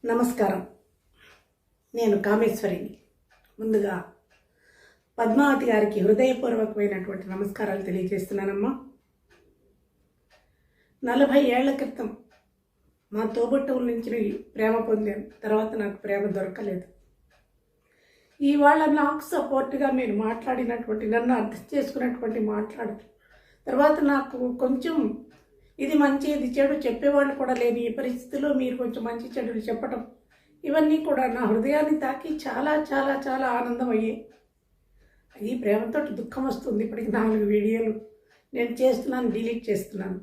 నమస్కారం. నేను కామేశ్వరిని. ముందుగా పద్మావతి గారికి హృదయపూర్వకమైనటువంటి నమస్కారాలు తెలియజేస్తున్నానమ్మా. 40 ఏళ్ల క్రితం మా తోబుట్టువుల నుంచి ప్రేమ పొందాను. తర్వాత నాకు ప్రేమ దొరకలేదు. ఇవాళ నాకు సపోర్ట్గా మీరు మాట్లాడినటువంటి, నన్ను అర్థం చేసుకున్నటువంటి తర్వాత నాకు కొంచెం ఇది మంచి ఇది చెడు చెప్పేవాళ్ళు కూడా లేని ఈ పరిస్థితిలో మీరు కొంచెం మంచి చెడులు చెప్పటం, ఇవన్నీ కూడా నా హృదయాన్ని తాకి చాలా చాలా చాలా ఆనందం అయ్యాయి. ఈ ప్రేమతో దుఃఖం వస్తుంది. ఇప్పటికి 4 వీడియోలు నేను చేస్తున్నాను, డిలీట్ చేస్తున్నాను,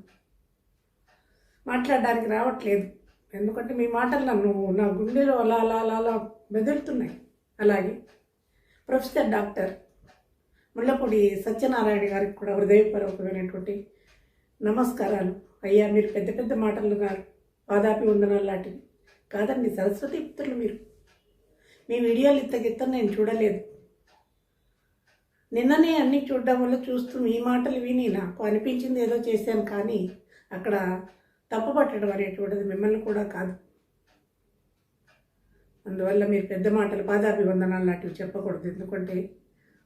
మాట్లాడడానికి రావట్లేదు. ఎందుకంటే మీ మాటలు నా గుండెలో అలా అలా అలా అలా మెదులుతున్నాయి. అలాగే ప్రొఫెసర్ డాక్టర్ ముళ్ళపూడి సత్యనారాయణ గారికి కూడా హృదయపూర్వకమైనటువంటి నమస్కారాలు. అయ్యా, మీరు పెద్ద పెద్ద మాటలు ఉన్నారు, పాదాపి వందనాలు లాంటివి కాదండి. సరస్వతి పుత్రులు మీరు. మీ వీడియోలు ఇంతకిత్తం నేను చూడలేదు. నిన్ననే అన్నీ చూడడం వల్ల చూస్తూ మీ మాటలు విని నాకు అనిపించింది ఏదో చేశాను. కానీ అక్కడ తప్పు పట్టడం అనేటువంటిది మిమ్మల్ని కూడా కాదు. అందువల్ల మీరు పెద్ద మాటలు, పాదాపి వందనాలు లాంటివి చెప్పకూడదు. ఎందుకంటే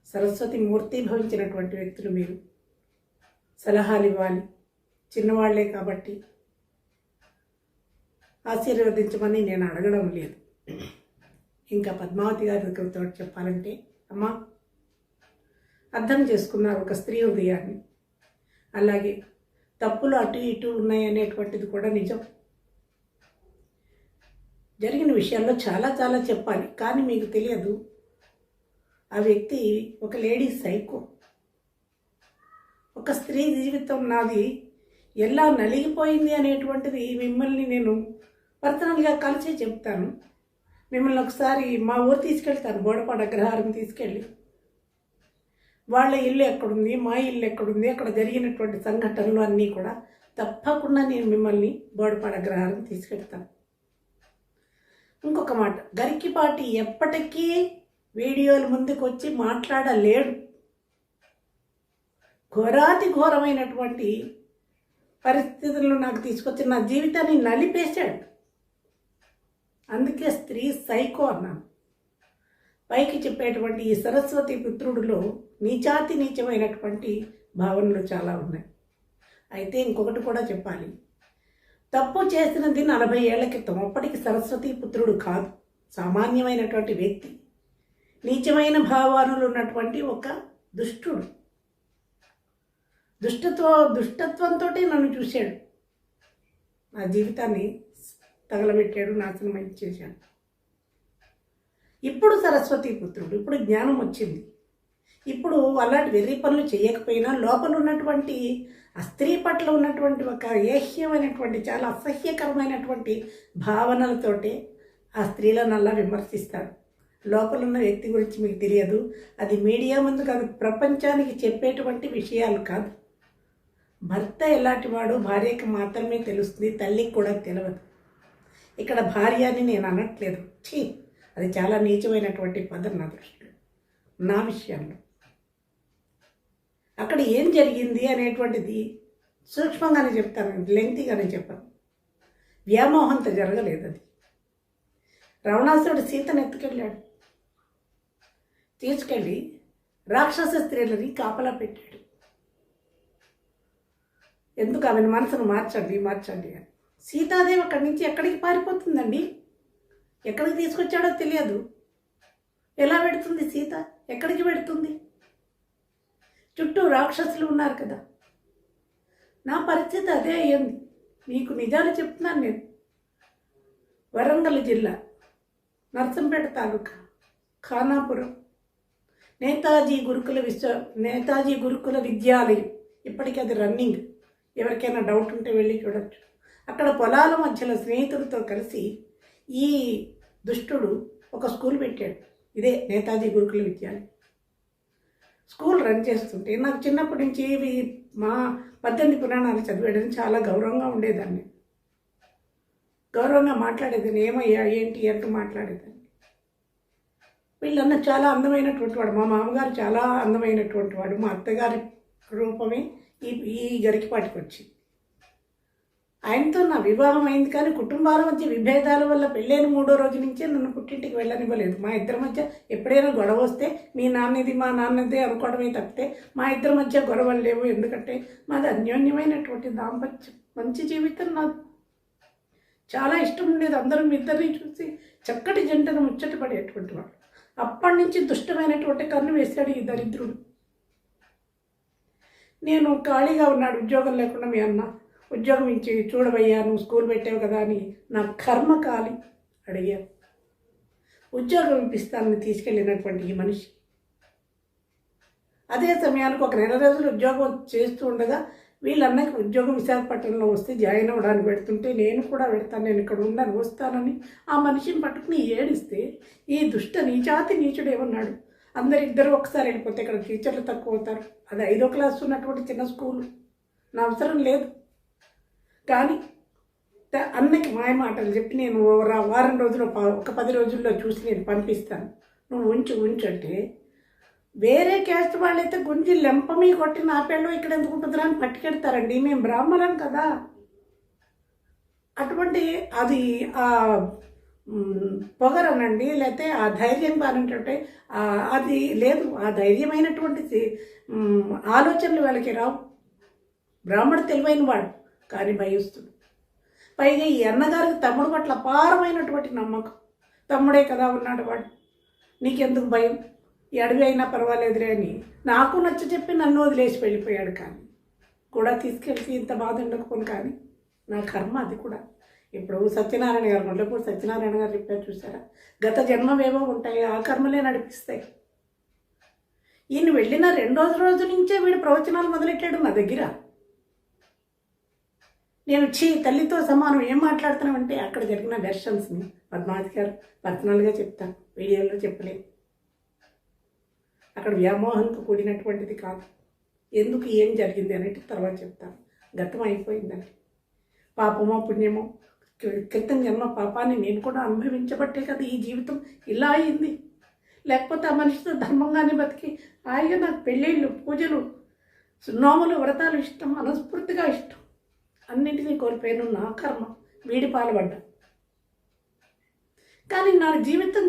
సరస్వతి మూర్తి భవించినటువంటి వ్యక్తులు మీరు. సలహాలు ఇవ్వాలి, చిన్నవాళ్లే కాబట్టి ఆశీర్వదించమని నేను అడగడం లేదు. ఇంకా పద్మావతి గారి దగ్గరతో చెప్పాలంటే, అమ్మా, అర్థం చేసుకున్నారు ఒక స్త్రీ హృదయాన్ని. అలాగే తప్పులు అటు ఇటు ఉన్నాయనేటువంటిది కూడా నిజం. జరిగిన విషయాల్లో చాలా చాలా చెప్పాలి, కానీ మీకు తెలియదు. ఆ వ్యక్తి ఒక లేడీ సైకో. ఒక స్త్రీ జీవితం నాది ఎలా నలిగిపోయింది అనేటువంటిది మిమ్మల్ని నేను పర్సనల్గా కలిసి చెప్తాను. మిమ్మల్ని ఒకసారి మా ఊరు తీసుకెళ్తాను, బోడపాడు అగ్రహారం తీసుకెళ్ళి వాళ్ళ ఇల్లు ఎక్కడుంది, మా ఇల్లు ఎక్కడుంది, అక్కడ జరిగినటువంటి సంఘటనలు అన్నీ కూడా తప్పకుండా నేను మిమ్మల్ని బోడపాడు అగ్రహారం తీసుకెళ్తాను. ఇంకొక మాట, గరికిపాటి ఎప్పటికీ వీడియోల ముందుకు వచ్చి మాట్లాడలేడు. ఘోరాతి ఘోరమైనటువంటి పరిస్థితులను నాకు తీసుకొచ్చి నా జీవితాన్ని నలిపేశాడు. అందుకే స్త్రీ సైకో అన్నాను. పైకి చెప్పేటువంటి ఈ సరస్వతి పుత్రుడిలో నీచాతి నీచమైనటువంటి భావనలు చాలా ఉన్నాయి. అయితే ఇంకొకటి కూడా చెప్పాలి. తప్పు చేసినది 40 ఏళ్ల క్రితం. అప్పటికి సరస్వతి పుత్రుడు కాదు, సామాన్యమైనటువంటి వ్యక్తి, నీచమైన భావాలు ఉన్నటువంటి ఒక దుష్టుడు. దుష్టత్వంతో నన్ను చూశాడు, నా జీవితాన్ని తగలబెట్టాడు, నాశనం చేశాడు. ఇప్పుడు సరస్వతి పుత్రుడు, ఇప్పుడు జ్ఞానం వచ్చింది. ఇప్పుడు అలాంటి వెర్రి పనులు చేయకపోయినా లోపల ఉన్నటువంటి ఆ స్త్రీ పట్ల ఉన్నటువంటి ఒక ఏహ్యమైనటువంటి, చాలా అసహ్యకరమైనటువంటి భావనలతోటే ఆ స్త్రీలను అలా విమర్శిస్తాడు. లోపల ఉన్న వ్యక్తి గురించి మీకు తెలియదు. అది మీడియా ముందు కాదు, ప్రపంచానికి చెప్పేటువంటి విషయాలు కాదు. భర్త ఎలాంటి వాడు భార్యకి మాత్రమే తెలుస్తుంది, తల్లికి కూడా తెలియదు. ఇక్కడ భార్య అని నేను అనట్లేదు. అది చాలా నీచమైనటువంటి పదం నా దృష్టిలో, నా విషయంలో. అక్కడ ఏం జరిగింది అనేటువంటిది సూక్ష్మంగానే చెప్తాను, లెంగ్తీగానే చెప్పాను. వ్యామోహంతో జరగలేదు. అది రావణాసురుడు సీతను ఎత్తుకెళ్ళాడు, తీసుకెళ్ళి రాక్షస స్త్రీలని కాపలా పెట్టాడు. ఎందుకు? ఆమెను మనసును మార్చండి అని. సీతాదేవి అక్కడి నుంచి ఎక్కడికి పారిపోతుందండి? ఎక్కడికి తీసుకొచ్చాడో తెలియదు. ఎలా పెడుతుంది సీత? ఎక్కడికి పెడుతుంది? చుట్టూ రాక్షసులు ఉన్నారు కదా. నా పరిస్థితి అదే అయ్యింది. మీకు నిజాలు చెప్తున్నాను నేను. వరంగల్ జిల్లా నర్సంపేట తాలూకా ఖానాపురం నేతాజీ గురుకుల విద్యాలయం. ఇప్పటికీ అది రన్నింగ్. ఎవరికైనా డౌట్ ఉంటే వెళ్ళి చూడొచ్చు. అక్కడ పొలాల మధ్యలో స్నేహితులతో కలిసి ఈ దుష్టుడు ఒక స్కూల్ పెట్టాడు. ఇదే నేతాజీ గురుకుల విద్యాలయం. స్కూల్ రన్ చేస్తుంటే నాకు చిన్నప్పటి నుంచి మా 18 పురాణాలు చదివేయడం చాలా గౌరవంగా ఉండేదాన్ని. గౌరవంగా మాట్లాడేదాన్ని. ఏమయ్యా ఏంటి అంటూ మాట్లాడేదాన్ని. వీళ్ళన్న చాలా అందమైనటువంటి వాడు. మా మామగారు చాలా అందమైనటువంటి వాడు. మా అత్తగారి రూపమే ఈ గరికిపాటికి వచ్చి ఆయనతో నా వివాహం అయింది, కానీ కుటుంబాల మధ్య విభేదాల వల్ల పెళ్ళైన 3వ రోజు నుంచే నన్ను పుట్టింటికి వెళ్ళనివ్వలేదు. మా ఇద్దరి మధ్య ఎప్పుడైనా గొడవ వస్తే మీ నాన్నది మా నాన్నదే అనుకోవడమే తప్పితే మా ఇద్దరి మధ్య గొడవలు లేవు. ఎందుకంటే మాది అన్యోన్యమైనటువంటి దాంపత్యం, మంచి జీవితం. నాకు చాలా ఇష్టం ఉండేది. అందరూ మీ ఇద్దరిని చూసి చక్కటి జంటను ముచ్చటపడేటువంటి వాడు. అప్పటి నుంచి దుష్టమైనటువంటి కన్ను వేశాడు ఈ దరిద్రుడు. నేను ఖాళీగా ఉన్నాడు, ఉద్యోగం లేకుండా మీ అన్న ఉద్యోగం ఇచ్చి చూడబయ్యా, నువ్వు స్కూల్ పెట్టావు కదా అని నా కర్మ కాలి అడిగాను. ఉద్యోగం ఇప్పిస్తానని తీసుకెళ్ళినటువంటి ఈ మనిషి అదే సమయానికి ఒక 2 రోజులు ఉద్యోగం చేస్తూ ఉండగా వీళ్ళన్నకి ఉద్యోగం విశాఖపట్నంలో వస్తే జాయిన్ అవ్వడానికి పెడుతుంటే నేను కూడా పెడతాను, నేను ఇక్కడ ఉండను, వస్తానని ఆ మనిషిని పట్టుకుని ఏడిస్తే ఈ దుష్ట నీచాతి నీచుడు ఏమన్నాడు, ఇద్దరు ఒకసారి వెళ్ళిపోతే ఇక్కడ టీచర్లు తక్కువ అవుతారు, అది 5వ క్లాస్ ఉన్నటువంటి చిన్న స్కూలు, నా అవసరం లేదు. కానీ అన్నకి మాయ మాటలు చెప్పి నేను వారం రోజులు ఒక 10 రోజుల్లో చూసి నేను పంపిస్తాను, నువ్వు ఉంచు అంటే వేరే క్యాస్ట్ వాళ్ళైతే గుంజి లెంపమీ కొట్టి నా పెళ్ళం ఇక్కడ ఎందుకు ఉంటుందిరా అని పట్టుకెడతారండి. మేము బ్రాహ్మణం కదా. అటువంటి అది ఆ పొగరనండి, లేకపోతే ఆ ధైర్యం కానింటే అది లేదు. ఆ ధైర్యమైనటువంటి ఆలోచనలు వాళ్ళకి రావు. బ్రాహ్మడు తెలివైన వాడు కానీ భయస్తుడు. పైగా ఈ అన్నగారికి తమ్ముడు పట్ల అపారమైనటువంటి నమ్మకం. తమ్ముడే కదా ఉన్నాడు వాడు, నీకెందుకు భయం, ఈ అడవి అయినా పర్వాలేదులే అని నాకు నచ్చ చెప్పి నన్ను వదిలేసి వెళ్ళిపోయాడు. కానీ కూడా తీసుకెళ్ళి ఇంత బాధ ఉండకపోను. కానీ నా కర్మ అది కూడా. ఇప్పుడు సత్యనారాయణ గారు మొదలపూడి సత్యనారాయణ గారు చెప్పారు చూసారా, గత జన్మవేవో ఉంటాయి, ఆ కర్మలే నడిపిస్తాయి. ఈయన వెళ్ళిన 2వ రోజు నుంచే వీడు ప్రవచనాలు మొదలెట్టాడు నా దగ్గర. నేను తల్లితో సమానం ఏం మాట్లాడుతున్నామంటే అక్కడ జరిగిన వెర్షన్స్ని పద్మావతి గారు పర్సనల్గా చెప్తాను, వీడియోలో చెప్పలేదు. అక్కడ వ్యామోహంతో కూడినటువంటిది కాదు. ఎందుకు ఏం జరిగింది అనేది తర్వాత చెప్తాను. గతం అయిపోయిందండి. పాపమో పుణ్యమో, క్రితం జన్మ పాపాన్ని నేను కూడా అనుభవించబట్టే కదా ఈ జీవితం ఇలా అయింది. లేకపోతే ఆ మనిషితో ధర్మంగానే బతికి హాయిగా నాకు పెళ్ళిళ్ళు, పూజలు, నోములు, వ్రతాలు ఇష్టం, మనస్ఫూర్తిగా ఇష్టం, అన్నింటినీ కోల్పోయాను. నా కర్మ వీడి పాల్పడ్డా. కానీ నా జీవితం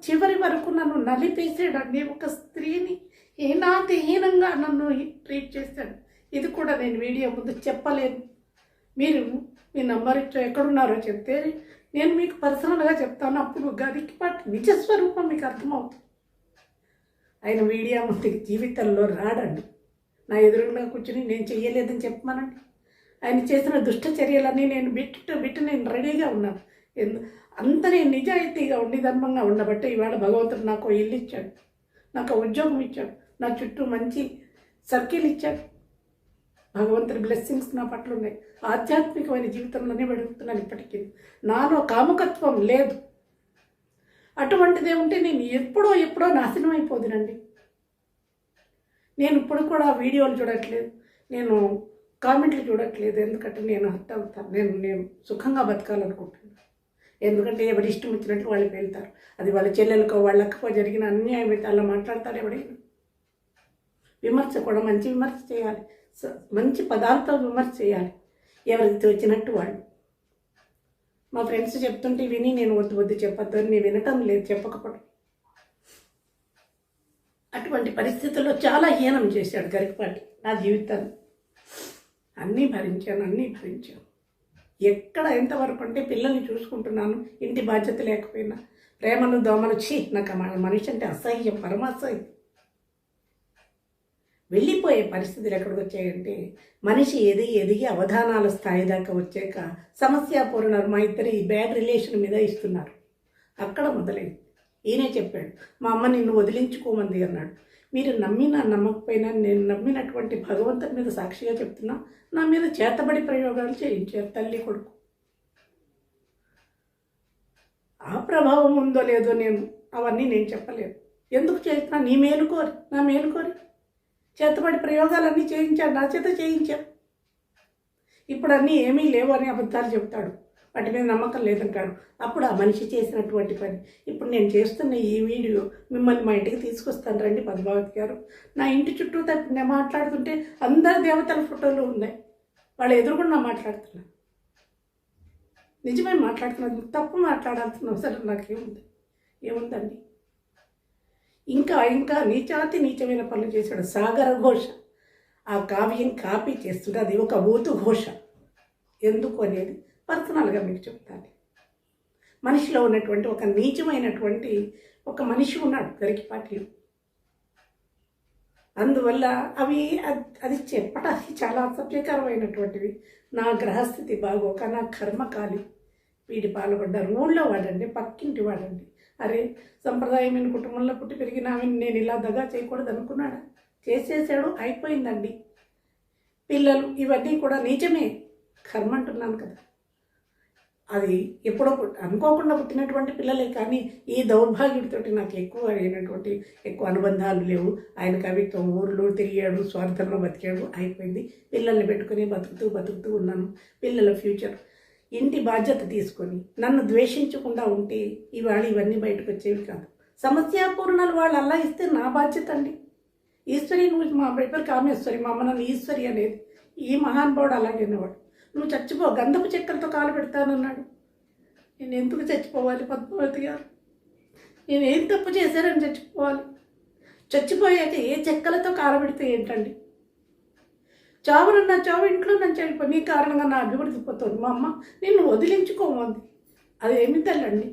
చివరి వరకు నన్ను నలిపేసాడండి. ఒక స్త్రీని హీనంగా నన్ను ట్రీట్ చేశాడు. ఇది కూడా నేను వీడియో ముందు చెప్పలేను. మీరు మీ నంబర్ ఇచ్చో ఎక్కడున్నారో చెప్తే నేను మీకు పర్సనల్గా చెప్తాను. అప్పుడు గరికిపాటి నిజస్వరూపం మీకు అర్థమవుతుంది. ఆయన వీడియో ముందు జీవితంలో రాడండి. నా ఎదురుగా కూర్చుని నేను చెయ్యలేదని చెప్పమనండి. ఆయన చేసిన దుష్ట చర్యలన్నీ నేను బిట్టు నేను రెడీగా ఉన్నాను. అంత నేను నిజాయితీగా ఉండి ధర్మంగా ఉండబట్టే ఇవాళ భగవంతుడు నాకు ఇల్లు ఇచ్చాడు, నాకు ఉద్యోగం ఇచ్చాడు, నా చుట్టూ మంచి సర్కిల్ ఇచ్చాడు. భగవంతుడి బ్లెస్సింగ్స్ నా పట్ల ఉన్నాయి. ఆధ్యాత్మికమైన జీవితంలోనే వెడుగుతున్నాను. ఇప్పటికీ నాలో కాముకత్వం లేదు. అటువంటిదే ఉంటే నేను ఎప్పుడో నాశనం అయిపోదునండి. నేను ఇప్పుడు కూడా వీడియోలు చూడట్లేదు, నేను కామెంట్లు చూడట్లేదు. ఎందుకంటే నేను హర్ట్ అవుతాను. నేను సుఖంగా బతకాలనుకుంటున్నాను. ఎందుకంటే ఎవరి ఇష్టం వచ్చినట్టు వాళ్ళు వెళ్తారు. అది వాళ్ళ చెల్లెలకో వాళ్ళ అక్కకో జరిగిన అన్యాయం అయితే అలా మాట్లాడతాడు ఎవడైనా. విమర్శ కూడా మంచి విమర్శ చేయాలి, మంచి పదాలతో విమర్శ చేయాలి, ఎవరికి వచ్చినట్టు వాళ్ళు. మా ఫ్రెండ్స్ చెప్తుంటే విని నేను వద్దు చెప్పొద్దు అని నేను వినటం లేదు, చెప్పకపోవడం. అటువంటి పరిస్థితుల్లో చాలా హీనం చేశాడు గరికపాటి నా జీవితాన్ని. అన్నీ భరించాను. ఎక్కడ ఎంతవరకు అంటే పిల్లల్ని చూసుకుంటున్నాను, ఇంటి బాధ్యత లేకపోయినా, ప్రేమను దోమలు నాకు మనిషి అంటే అసహ్యం, పరమాసహ్యం. వెళ్ళిపోయే పరిస్థితులు ఎక్కడికి వచ్చాయంటే మనిషి ఎదిగి అవధానాల స్థాయి దాకా వచ్చాక సమస్యాపూర్ణాలు మా ఇద్దరు ఈ బ్యాడ్ రిలేషన్ మీద ఇస్తున్నారు. అక్కడ మొదలైంది. ఈయనే చెప్పాడు, మా అమ్మ నిన్ను వదిలించుకోమంది అన్నాడు. మీరు నమ్మినా నమ్మకపోయినా నేను నమ్మినటువంటి భగవంతుడి మీద సాక్షిగా చెప్తున్నా, నా మీద చేతబడి ప్రయోగాలు చేయించారు తల్లి కొడుకు. ఆ ప్రభావం ఉందో లేదో అవన్నీ నేను చెప్పలేను. ఎందుకు చేస్తున్నా, నా మేలు కోరి చేతబడి ప్రయోగాలన్నీ చేయించాడు, నా చేత చేయించాడు. ఇప్పుడు అన్నీ ఏమీ లేవు అని అబద్ధాలు చెప్తాడు, వాటి మీద నమ్మకం లేదంటాడు. అప్పుడు ఆ మనిషి చేసినటువంటి పని. ఇప్పుడు నేను చేస్తున్న ఈ వీడియో మిమ్మల్ని మా ఇంటికి తీసుకొస్తాను రండి పద్మావతి గారు. నా ఇంటి చుట్టూ నేను మాట్లాడుతుంటే అందరు దేవతల ఫోటోలు ఉన్నాయి, వాళ్ళు ఎదురుగుండా మాట్లాడుతున్నారు. నిజమే మాట్లాడుతున్నది, తప్పు మాట్లాడాల్సిన అవసరం ఏముందండి. ఇంకా ఇంకా నీచాతి నీచమైన పనులు చేశాడు. సాగర ఘోష ఆ కావ్యం కాపీ చేస్తుంటే అది ఒక ఊతు ఘోష. ఎందుకు అనేది పర్సనల్గా మీకు చెప్తాను. మనిషిలో ఉన్నటువంటి ఒక నీచమైనటువంటి ఒక మనిషి ఉన్నాడు గరికపాటిలో. అందువల్ల అది చెప్పడానికి చాలా అసభ్యకరమైనటువంటివి. నా గ్రహస్థితి బాగోక, నా కర్మకాలి వీడి పాల్పడ్డారు. ఊళ్ళో వాడండి, పక్కింటి వాడండి. అరే, సంప్రదాయమైన కుటుంబంలో పుట్టి పెరిగిన ఆమెను నేను ఇలా దగా చేయకూడదు అనుకున్నాడా? చేసేసాడు, అయిపోయిందండి. పిల్లలు ఇవన్నీ కూడా నిజమే, కర్మ అంటున్నాను కదా. అది ఎప్పుడో అనుకోకుండా పుట్టినటువంటి పిల్లలే. కానీ ఈ దౌర్భాగ్యుడితోటి నాకు ఎక్కువ అనుబంధాలు లేవు. ఆయన కవిత్వం, ఊర్లో తిరిగాడు, స్వార్థంలో బతికాడు, అయిపోయింది. పిల్లల్ని పెట్టుకుని బతుకుతూ ఉన్నాను. పిల్లల ఫ్యూచర్, ఇంటి బాధ్యత తీసుకొని నన్ను ద్వేషించకుండా ఉంటే ఇవాళ ఇవన్నీ బయటకు వచ్చేవి కాదు. సమస్యాపూర్ణాలు వాళ్ళు అలా ఇస్తే నా బాధ్యత అండి. ఈశ్వరి, నువ్వు మా పేపర్ కామేశ్వరి, మా అమ్మ నన్ను ఈశ్వరి అనేది. ఈ మహానుభావుడు అలాగే అనేవాడు. నువ్వు చచ్చిపో, గంధపు చెక్కలతో కాలు పెడతానన్నాడు. నేను ఎందుకు చచ్చిపోవాలి పద్మావతి గారు? నేను ఏం తప్పు చేశానని చచ్చిపోవాలి? చచ్చిపోయాక ఏ చెక్కలతో కాలు పెడితే ఏంటండి? చావునన్నా చావు, ఇంట్లో నన్ను చనిపో, నీ కారణంగా నా అభివృద్ధి పోతుంది. మా అమ్మ నిన్ను వదిలించుకోమంది. అది ఏమి తల్లండి?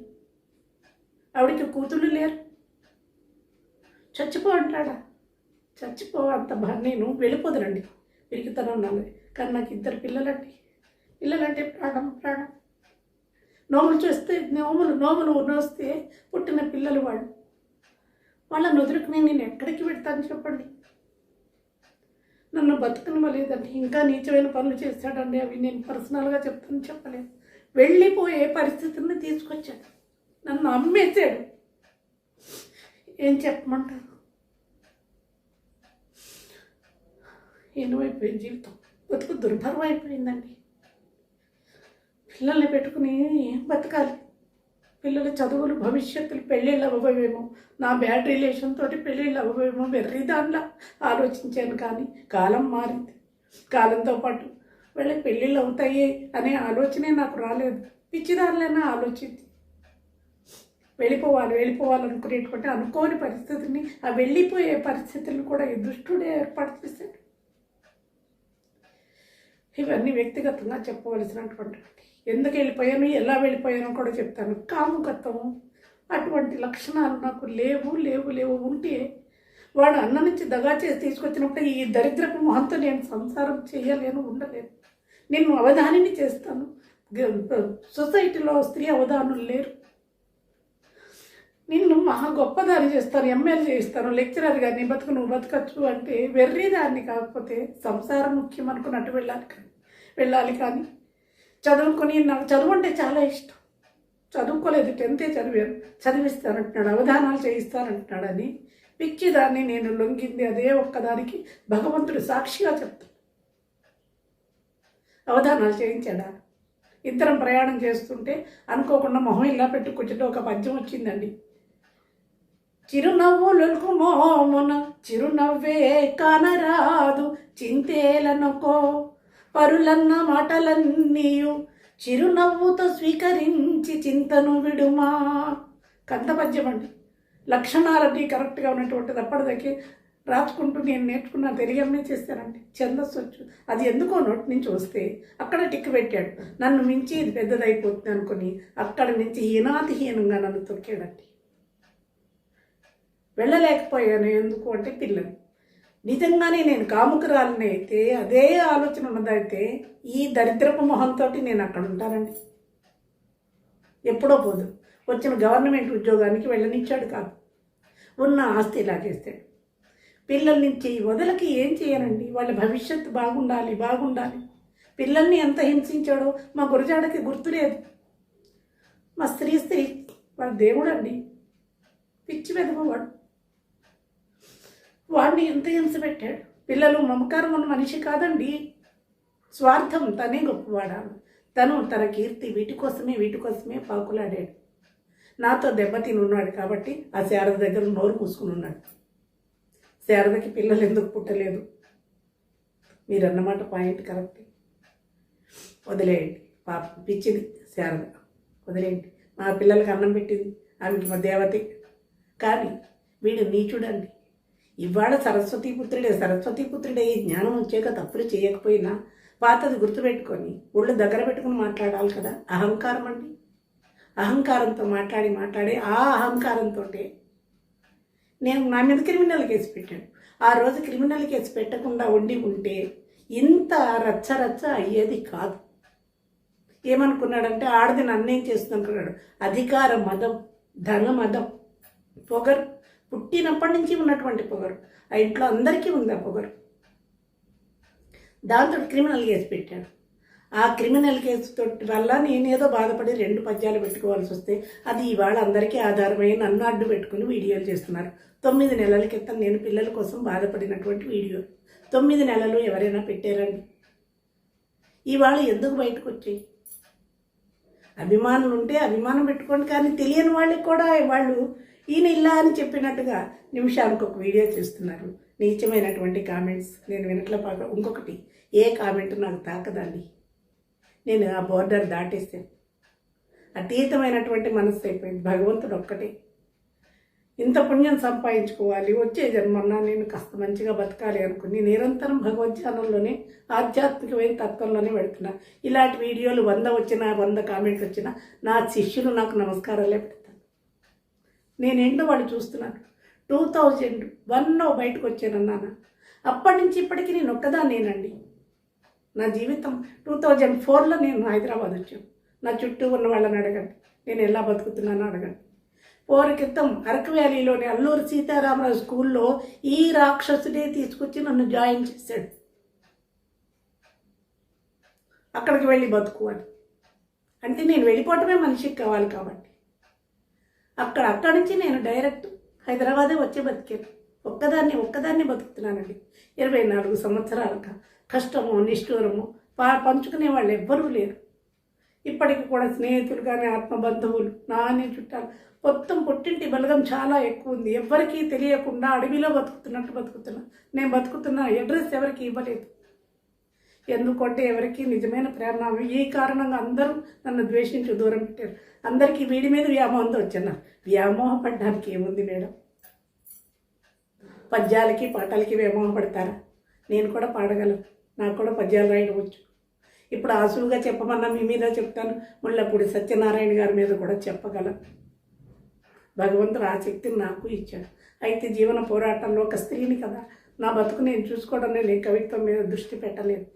ఆవిడికి కూతుళ్ళు లేరు, చచ్చిపో అంటాడా? చచ్చిపో అంత నేను వెళ్ళిపోదురండి, పెరుగుతాను అన్నాను. కానీ నాకు 2 పిల్లలంటే ప్రాణం. నోములు చూస్తే నోములు నోస్తే పుట్టిన పిల్లలు వాళ్ళని వదులుకుని నేను ఎక్కడికి పెడతాను చెప్పండి? నన్ను బతుకనివ్వలేదండి. ఇంకా నీచమైన పనులు చేశాడండి. అవి నేను పర్సనల్గా చెప్పలేదు. వెళ్ళిపోయే పరిస్థితిని తీసుకొచ్చాడు. నన్ను అమ్మేశాడు. ఏం చెప్పమంటారు? ఎన్నువైపోయింది జీవితం, బతుకు దుర్భరం అయిపోయిందండి. పిల్లల్ని పెట్టుకుని ఏం బతకాలి? పిల్లల చదువులు, భవిష్యత్తులు, పెళ్ళిళ్ళు అవ్వవేమో, నా బ్యాడ్ రిలేషన్ తోటి పెళ్ళిళ్ళు అవ్వవేమో వెర్రిదానిలా ఆలోచించాను. కానీ కాలం మారింది. కాలంతో పాటు వీళ్ళకి పెళ్ళిళ్ళు అవుతాయి అనే ఆలోచనే నాకు రాలేదు. పిచ్చిదారులైనా ఆలోచించి వెళ్ళిపోవాలనుకునేటువంటి అనుకోని పరిస్థితిని, ఆ వెళ్ళిపోయే పరిస్థితులను కూడా ఈ దుష్టుడే ఏర్పాటు చేశాడు. ఇవన్నీ వ్యక్తిగతంగా చెప్పవలసినటువంటి, ఎందుకు వెళ్ళిపోయాను, ఎలా వెళ్ళిపోయానో కూడా చెప్తాను. కాముకత్వము అటువంటి లక్షణాలు నాకు లేవు. ఉంటే వాడు అన్న నుంచి దగా చేసి తీసుకొచ్చినప్పుడు ఈ దరిద్రపు మొహంతో నేను సంసారం చేయలేను, ఉండలేను. నేను అవధానిని చేస్తాను. సొసైటీలో స్త్రీ అవధానులు లేరు. నిన్ను మహా గొప్పదాన్ని చేస్తాను, ఎమ్మెల్యే చేస్తాను, లెక్చరర్ గారిని నువ్వు బతకచ్చు అంటే వెర్రిదాన్ని. కాకపోతే సంసారం ముఖ్యం అనుకున్నట్టు వెళ్ళాలి కానీ చదువుకొని, నాకు చదువు అంటే చాలా ఇష్టం. చదువుకోలేదు, 10th చదివాను, చదివిస్తానంటున్నాడు, అవధానాలు చేయిస్తానంటున్నాడు అని పిచ్చిదాన్ని నేను లొంగింది అదే ఒక్కదానికి భగవంతుడు సాక్షిగా చెప్తాడు. అవధానాలు చేయించాడా? ఇద్దరం ప్రయాణం చేస్తుంటే అనుకోకుండా మొహం ఇలా పెట్టు కూర్చుంటే ఒక పద్యం వచ్చిందండి. చిరునవ్వులకు మోమున చిరునవ్వే కానరాదు, చింతేలనుకో పరులన్న మాటలన్నీయు చిరునవ్వుతో స్వీకరించి చింతను విడుమా. కందపద్యం అండి. లక్షణాలన్నీ కరెక్ట్గా ఉన్నటువంటిది. అప్పటిదాకే రాసుకుంటూ నేను నేర్చుకున్న తెలియమే చేస్తానండి. ఛందస్సు వచ్చు. అది ఎందుకో నోటి నుంచి వస్తే అక్కడ టిక్ పెట్టాడు. నన్ను మించి ఇది పెద్దదైపోతుంది అనుకుని అక్కడి నుంచి హీనాతిహీనంగా నన్ను తొక్కాడండి. వెళ్ళలేకపోయాను. ఎందుకు అంటే పిల్లలు. నిజంగానే నేను కాముకురాలని అయితే, అదే ఆలోచన ఉన్నదైతే ఈ దరిద్రపు మొహంతో నేను అక్కడ ఉంటానండి. ఎప్పుడో పోదు. వచ్చిన గవర్నమెంట్ ఉద్యోగానికి వెళ్ళనిచ్చాడు కాదు, ఉన్న ఆస్తి లాగేస్తాడు. పిల్లల నుంచి వదలకి ఏం చేయనండి. వాళ్ళ భవిష్యత్తు బాగుండాలి. పిల్లల్ని ఎంత హింసించాడో మా గురజాడకి గుర్తులేదు. మా స్త్రీ వాడు దేవుడు అండి, పిచ్చి వెదవవాడు. వాడిని ఎంత హింస పెట్టాడు. పిల్లలు మమకారం ఉన్న మనిషి కాదండి, స్వార్థం. తనే గొప్పవాడాను. తన కీర్తి వీటి కోసమే పాకులాడాడు. నాతో దెబ్బతిని ఉన్నాడు కాబట్టి ఆ శారద దగ్గర నోరు మూసుకుని ఉన్నాడు. శారదకి పిల్లలు ఎందుకు పుట్టలేదు? మీరన్నమాట పాయింట్ కరెక్ట్. వదిలేయండి. పాప పిచ్చిది శారద, వదిలేంటి. మా పిల్లలకి అన్నం పెట్టింది, ఆమెకి మా దేవతే. కానీ వీడు నీచుడండి. ఇవాళ సరస్వతీపుత్రుడే ఈ జ్ఞానం వచ్చాక తప్పులు చేయకపోయినా పాతది గుర్తుపెట్టుకొని ఒళ్ళు దగ్గర పెట్టుకుని మాట్లాడాలి కదా. అహంకారం అండి. అహంకారంతో మాట్లాడి ఆ అహంకారంతో నేను నా మీద క్రిమినల్ కేసు పెట్టాడు. ఆ రోజు క్రిమినల్ కేసు పెట్టకుండా ఉంటే ఇంత రచ్చ అయ్యేది కాదు. ఏమనుకున్నాడంటే ఆడది నన్నేం చేస్తుంది అనుకున్నాడు. అధికార మదం, ధన మదం, పొగరు, పుట్టినప్పటి నుంచి ఉన్నటువంటి పొగరు. ఆ ఇంట్లో అందరికీ ఉంది ఆ పొగరు. దాంతో క్రిమినల్ కేసు పెట్టాడు. ఆ క్రిమినల్ కేసుతో వల్ల నేనేదో బాధపడి 2 పద్యాలు పెట్టుకోవాల్సి వస్తే అది ఇవాళ అందరికీ ఆధారమై నన్ను అడ్డు పెట్టుకుని వీడియోలు చేస్తున్నారు. 9 నెలల క్రితం నేను పిల్లల కోసం బాధపడినటువంటి వీడియో 9 నెలలు ఎవరైనా పెట్టారండి? ఇవాళ ఎందుకు బయటకు వచ్చాయి? అభిమానులు ఉంటే అభిమానం పెట్టుకోండి, కానీ తెలియని వాళ్ళకి కూడా వాళ్ళు ఈయన ఇలా అని చెప్పినట్టుగా నిమిషానికి ఒక వీడియో చేస్తున్నారు. నీచమైనటువంటి కామెంట్స్ నేను వినట్లే. ఇంకొకటి, ఏ కామెంట్ నాకు తాకదండి. నేను ఆ బోర్డర్ దాటేస్తాను. అతీతమైనటువంటి మనస్సు అయిపోయింది. భగవంతుడు ఒక్కటే. ఇంత పుణ్యం సంపాదించుకోవాలి, వచ్చే జన్మన్నా నేను కాస్త మంచిగా బతకాలి అనుకుని నిరంతరం భగవద్ధ్యానంలోనే ఆధ్యాత్మికమైన తత్వంలోనే పెడుతున్నా. ఇలాంటి వీడియోలు 100 వచ్చినా 100 కామెంట్స్ వచ్చినా నా శిష్యులు నాకు నమస్కారాలే పెడతాను. నేనేంటో వాళ్ళు చూస్తున్నాను. 2001లో బయటకు వచ్చానన్నాను. అప్పటి నుంచి ఇప్పటికీ నేను ఒక్కదాన్నేనండి. నా జీవితం 2004లో నేను హైదరాబాద్ వచ్చాను. నా చుట్టూ ఉన్న వాళ్ళని అడగండి, నేను ఎలా బతుకుతున్నానో అడగండి. 4 క్రితం అరకు వ్యాలీలోని అల్లూరు సీతారామరాజు స్కూల్లో ఈ రాక్షసుడే తీసుకొచ్చి నన్ను జాయిన్ చేశాడు. అక్కడికి వెళ్ళి బతుకు అని. అంటే నేను వెళ్ళిపోవటమే మనిషికి కావాలి కాబట్టి అక్కడి నుంచి నేను డైరెక్ట్ హైదరాబాదే వచ్చి బతికాను. ఒక్కదాన్ని బతుకుతున్నానండి. 24 సంవత్సరాలుగా కష్టము నిష్ఠూరము పంచుకునే వాళ్ళు ఎవ్వరూ లేరు. ఇప్పటికి కూడా స్నేహితులు కానీ ఆత్మబంధువులు నాని చుట్టాలు మొత్తం పుట్టింటి బలగం చాలా ఎక్కువ ఉంది. ఎవరికీ తెలియకుండా అడవిలో బతుకుతున్నా. నేను బతుకుతున్న అడ్రస్ ఎవరికి ఇవ్వలేదు. ఎందుకంటే ఎవరికి నిజమైన ప్రేమ. ఈ కారణంగా అందరూ నన్ను ద్వేషించి దూరం పెట్టారు. అందరికీ వీడి మీద వ్యామోహంతో వచ్చాను. వ్యామోహం పడ్డానికి ఏముంది మేడం? పద్యాలకి పాటలకి వ్యామోహపడతారా? నేను కూడా పాడగలను, నాకు కూడా పద్యాలు రాయడం వచ్చు. ఇప్పుడు ఆసులుగా చెప్పమన్నా మీ మీద చెప్తాను. ముళ్ళపూడి సత్యనారాయణ గారి మీద కూడా చెప్పగలను. భగవంతుడు ఆ శక్తిని నాకు ఇచ్చాడు. అయితే జీవన పోరాటంలో ఒక స్త్రీని కదా, నా బతుకు నేను చూసుకోవడం, నేను కవిత్వం మీద దృష్టి పెట్టలేదు.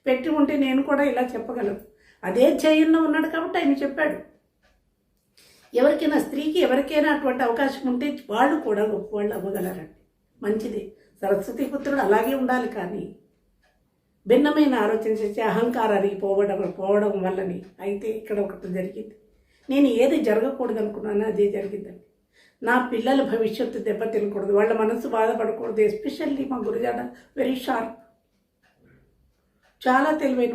పెట్టి ఉంటే నేను కూడా ఇలా చెప్పగలను. అదే ధ్యేయంలో ఉన్నాడు కాబట్టి ఆయన చెప్పాడు. ఎవరికైనా స్త్రీకి ఎవరికైనా అటువంటి అవకాశం ఉంటే వాళ్ళు కూడా గొప్పవాళ్ళు అవ్వగలరండి. మంచిది. సరస్వతీ పుత్రుడు అలాగే ఉండాలి. కానీ భిన్నమైన ఆలోచన చేసి అహంకారానికి పోవడం వల్లని అయితే ఇక్కడ ఒకటి జరిగింది. నేను ఏది జరగకూడదు అనుకున్నానో అదే జరిగిందండి. నా పిల్లల భవిష్యత్తు దెబ్బతినకూడదు, వాళ్ళ మనసు బాధపడకూడదు. ఎస్పెషల్లీ మా గురుజాడ వెరీ షార్ప్, చాలా తెలివైన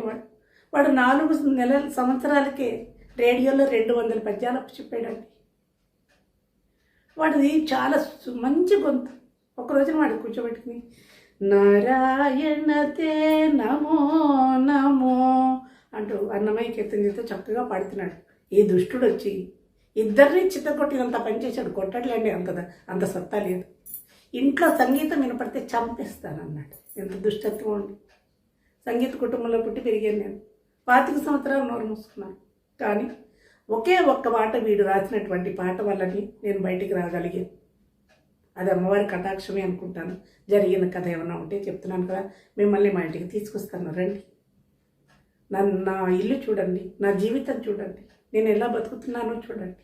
వాడు 4 సంవత్సరాలకే రేడియోలో 200 పద్యాలు చెప్పాడండి. వాడిది చాలా మంచి గొంతు. ఒక రోజున వాడు కూర్చోబెట్టుకుని నారాయణతే నమో నమో అంటూ అన్నమయ్య కీర్తనతో చక్కగా పాడుతున్నాడు. ఈ దుష్టుడు వచ్చి ఇద్దరిని చిత్తకొట్టినంత పనిచేశాడు. కొట్టట్లేండి, అంత సత్తా లేదు. ఇంట్లో సంగీతం వినపడితే చంపేస్తానన్నాడు. ఎంత దుష్టత్వం అండి. సంగీత కుటుంబంలో పుట్టి పెరిగాను నేను. 25 సంవత్సరాలు నోరు మూసుకున్నాను. కానీ ఒకే ఒక్క పాట, వీడు రాసినటువంటి పాట వల్లని నేను బయటికి రాగలిగాను. అది అమ్మవారి కటాక్షమే అనుకుంటాను. జరిగిన కథ ఏమన్నా ఉంటే చెప్తున్నాను కదా, మిమ్మల్ని మా ఇంటికి తీసుకొస్తాను, రండి. నా ఇల్లు చూడండి, నా జీవితం చూడండి, నేను ఎలా బతుకుతున్నానో చూడండి.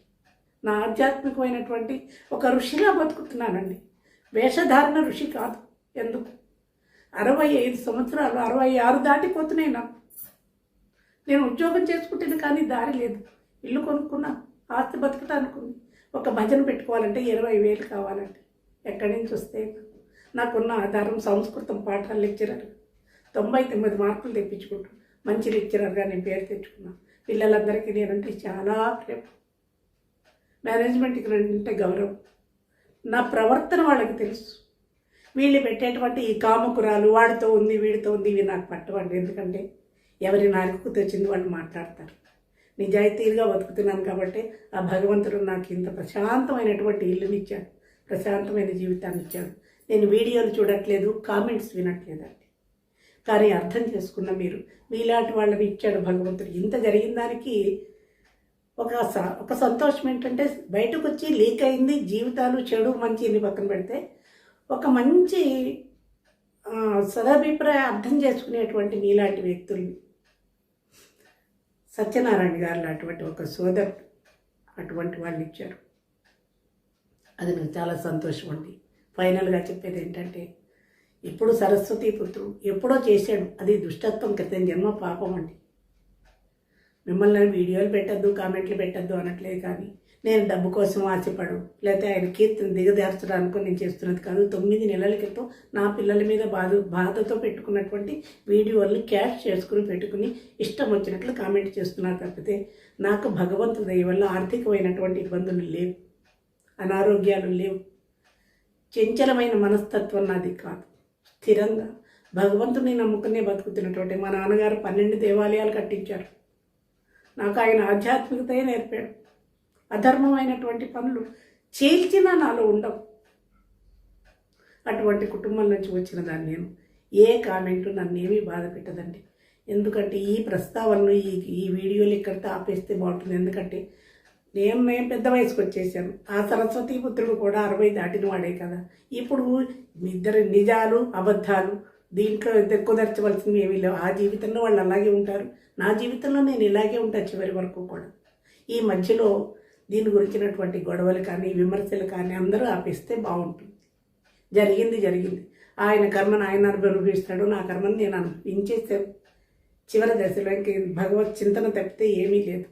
నా ఆధ్యాత్మికమైనటువంటి ఒక ఋషిలా బతుకుతున్నానండి. వేషధారణ ఋషి కాదు. ఎందుకు 65 సంవత్సరాలు 66 దాటిపోతున్నాయి నాకు. నేను ఉద్యోగం చేసుకుంటుంది కానీ దారి లేదు. ఇల్లు కొనుక్కున్నాను, ఆస్తి బతకటానికి ఉంది. ఒక భజన పెట్టుకోవాలంటే 20,000 కావాలండి. ఎక్కడి నుంచి వస్తే? నాకున్న ఆధారం సంస్కృతం పాఠాల లెక్చరర్. 99 మార్కులు తెప్పించుకుంటూ మంచి లెక్చరర్గా నేను పేరు తెచ్చుకున్నాను. పిల్లలందరికీ నేనంటే చాలా ప్రేమ, మేనేజ్మెంట్కి అంటే గౌరవం. నా ప్రవర్తన వాళ్ళకి తెలుసు. వీళ్ళు పెట్టేటువంటి ఈ కామకురాలు వాడితో ఉంది వీడితో ఉంది ఇవి నాకు పట్టవండి. ఎందుకంటే ఎవరి నాలుగు తెచ్చింది వాళ్ళు మాట్లాడతారు. నిజాయితీగా బతుకుతున్నాను కాబట్టి ఆ భగవంతుడు నాకు ఇంత ప్రశాంతమైనటువంటి ఇల్లునిచ్చాడు, ప్రశాంతమైన జీవితాన్ని ఇచ్చాడు. నేను వీడియోలు చూడట్లేదు, కామెంట్స్ వినట్లేదండి. కానీ అర్థం చేసుకున్న మీరు మీలాంటి వాళ్ళని ఇచ్చాడు భగవంతుడు. ఇంత జరిగిన దానికి ఒక సంతోషం ఏంటంటే, బయటకు వచ్చి లీక్ అయింది, జీవితాలు చెడు మంచి ఇన్ని పక్కన పెడితే ఒక మంచి సదాభిప్రాయం అర్థం చేసుకునేటువంటి మీలాంటి వ్యక్తుల్ని, సత్యనారాయణ గారు అటువంటి ఒక సోదరుడు అటువంటి వాళ్ళు ఇచ్చారు. అది నాకు చాలా సంతోషం అండి. ఫైనల్గా చెప్పేది ఏంటంటే, ఇప్పుడు సరస్వతి పుత్రుడు ఎప్పుడో చేశాడు, అది దుష్టత్వం, క్రితం జన్మ పాపం అండి. మిమ్మల్ని వీడియోలు పెట్టద్దు, కామెంట్లు పెట్టద్దు అనట్లేదు, కానీ నేను డబ్బు కోసం ఆశపడు లేకపోతే ఆయన కీర్తిని దిగదార్చడానికి నేను చేస్తున్నది కాదు. 9 నెలల క్రితం నా పిల్లల మీద బాధతో పెట్టుకున్నటువంటి వీడియోల్ని క్యాష్ చేసుకుని పెట్టుకుని ఇష్టం వచ్చినట్లు కామెంట్ చేస్తున్నారు తప్పితే నాకు భగవంతుడి దయ వల్ల ఆర్థికమైనటువంటి ఇబ్బందులు లేవు, అనారోగ్యాలు లేవు, చంచలమైన మనస్తత్వం నాది కాదు. స్థిరంగా భగవంతుని నమ్ముకునే బతుకుతున్నటువంటి మా నాన్నగారు 12 దేవాలయాలు కట్టించారు. నాకు ఆయన ఆధ్యాత్మికతయే నేర్పాడు. అధర్మమైనటువంటి పనులు చీల్చినా నాలో ఉండవు. అటువంటి కుటుంబం నుంచి వచ్చిన దాన్ని నేను, ఏ కామెంటు నన్ను ఏమీ బాధ పెట్టదండి. ఎందుకంటే ఈ ప్రస్తావనలు ఈ వీడియోలు ఇక్కడితో ఆపేస్తే బాగుంటుంది. ఎందుకంటే నేను పెద్ద వయసుకు వచ్చేసాను. ఆ సరస్వతి పుత్రుడు కూడా 60 దాటిన వాడే కదా. ఇప్పుడు ఇద్దరు నిజాలు అబద్ధాలు దీంట్లో కుదర్చవలసినవి ఏమీ లేవు. ఆ జీవితంలో వాళ్ళు అలాగే ఉంటారు, నా జీవితంలో నేను ఇలాగే ఉంటాను చివరి వరకు కూడా. ఈ మధ్యలో దీని గురించినటువంటి గొడవలు కానీ విమర్శలు కానీ అందరూ ఆపేస్తే బాగుంటుంది. జరిగింది జరిగింది, ఆయన కర్మను ఆయన అనుభవిస్తాడు, నా కర్మను నేను అనుభవించేసాను. చివరి దశలో ఇంక భగవత్ చింతన తప్పితే ఏమీ లేదు.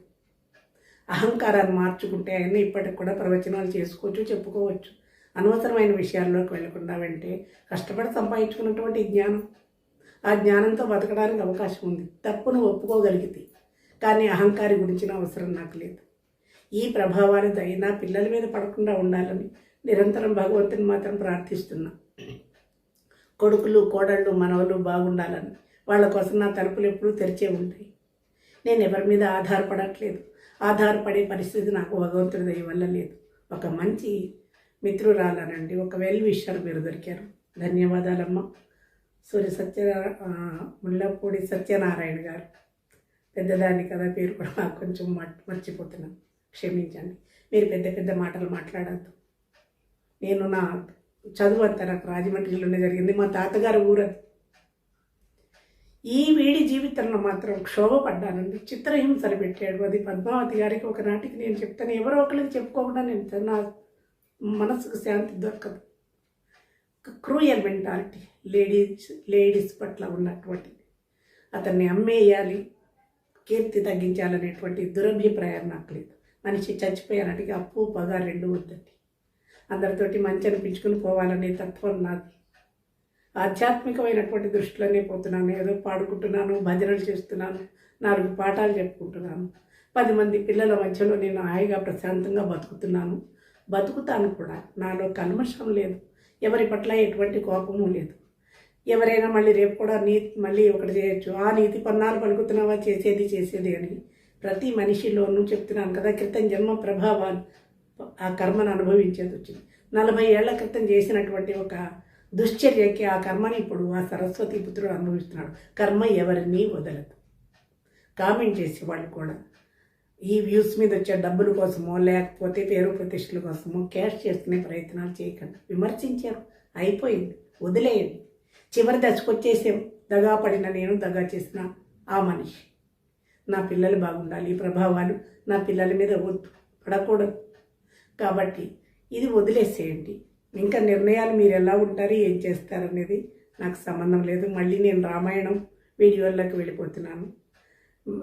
అహంకారాన్ని మార్చుకుంటే ఆయన ఇప్పటికి కూడా ప్రవచనాలు చేసుకోవచ్చు, చెప్పుకోవచ్చు. అనవసరమైన విషయాల్లోకి వెళ్లకుండా వెంటే కష్టపడి సంపాదించుకున్నటువంటి జ్ఞానం, ఆ జ్ఞానంతో బతకడానికి అవకాశం ఉంది. తప్పును ఒప్పుకోగలిగితే, కానీ అహంకారి గురించిన అవసరం నాకు లేదు. ఈ ప్రభావాలు నా పిల్లల మీద పడకుండా ఉండాలని నిరంతరం భగవంతుని మాత్రం ప్రార్థిస్తున్నా. కొడుకులు కోడళ్ళు మనవలు బాగుండాలని, వాళ్ళ కోసం నా తలుపులు ఎప్పుడూ తెరిచే ఉంటాయి. నేను ఎవరి మీద ఆధారపడట్లేదు, ఆధారపడే పరిస్థితి నాకు భగవంతుడి దయ వల్ల లేదు. ఒక మంచి మిత్రురాలనండి, ఒక వెల్ విషర్ మీరు దొరికారు. ధన్యవాదాలమ్మ. ముల్లపూడి సత్యనారాయణ గారు. పెద్దదాన్ని కదా, పేరు కూడా నాకు కొంచెం మర్చిపోతున్నాను, క్షమించండి. మీరు పెద్ద పెద్ద మాటలు మాట్లాడద్దు. నేను నా చదువు అంతా నాకు రాజమండ్రిలోనే జరిగింది, మా తాతగారు ఊరది. ఈ వీడి జీవితంలో మాత్రం క్షోభపడ్డానండి. చిత్రహింసలు పెట్టాడు. అది పద్మావతి గారికి ఒకనాటికి నేను చెప్తాను, ఎవరో ఒకరికి చెప్పుకోకుండా నేను నా మనసుకు శాంతి దొరకదు. క్రూయల్ మెంటాలిటీ లేడీస్ పట్ల ఉన్నటువంటిది. అతన్ని అమ్మేయాలి, కీర్తి తగ్గించాలనేటువంటి దురభిప్రాయం నాకు లేదు. మనిషి చచ్చిపోయానటికి అప్పు పగ రెండు వద్దండి. అందరితోటి మంచి అనిపించుకుని పోవాలనే తత్వం నాది. ఆధ్యాత్మికమైనటువంటి దృష్టిలోనే పోతున్నాను. ఏదో పాడుకుంటున్నాను, భజనలు చేస్తున్నాను, 4 పాఠాలు చెప్పుకుంటున్నాను. 10 మంది పిల్లల మధ్యలో నేను హాయిగా ప్రశాంతంగా బతుకుతాను కూడా. నాలో కల్మషం లేదు, ఎవరి పట్ల ఎటువంటి కోపము లేదు. ఎవరైనా మళ్ళీ రేపు కూడా మళ్ళీ ఒకటి చేయొచ్చు, ఆ నీతి పన్నాలు పలుకుతున్నావా, చేసేది అని ప్రతి మనిషిలోనూ చెప్తున్నాను కదా. క్రితం జన్మ ప్రభావాలు, ఆ కర్మను అనుభవించేది వచ్చింది. 40 ఏళ్ల క్రితం చేసినటువంటి ఒక దుశ్చర్యకి ఆ కర్మని ఇప్పుడు ఆ సరస్వతి పుత్రుడు అనుభవిస్తున్నాడు. కర్మ ఎవరిని వదలదు. కామెంట్ చేసేవాళ్ళు కూడా ఈ వ్యూస్ మీద వచ్చే డబ్బుల కోసమో లేకపోతే పేరు ప్రతిష్టల కోసమో క్యాష్ చేసుకునే ప్రయత్నాలు చేయకండి. విమర్శించారు, అయిపోయింది, వదిలేయండి. చివరి దశకు వచ్చేసాం. దగా పడిన నేను, దగా చేసిన ఆ మనిషి. నా పిల్లలు బాగుండాలి. ఈ ప్రభావాలు నా పిల్లల మీద పడకూడదు. కాబట్టి ఇది వదిలేసేయండి. ఇంకా నిర్ణయాలు మీరు ఎలా ఉంటారు, ఏం చేస్తారనేది నాకు సంబంధం లేదు. మళ్ళీ నేను రామాయణం వీడియోల్లోకి వెళ్ళిపోతున్నాను.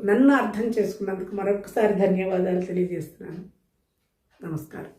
నన్ను అర్థం చేసుకున్నందుకు మరొకసారి ధన్యవాదాలు తెలియజేస్తున్నాను. నమస్కారం.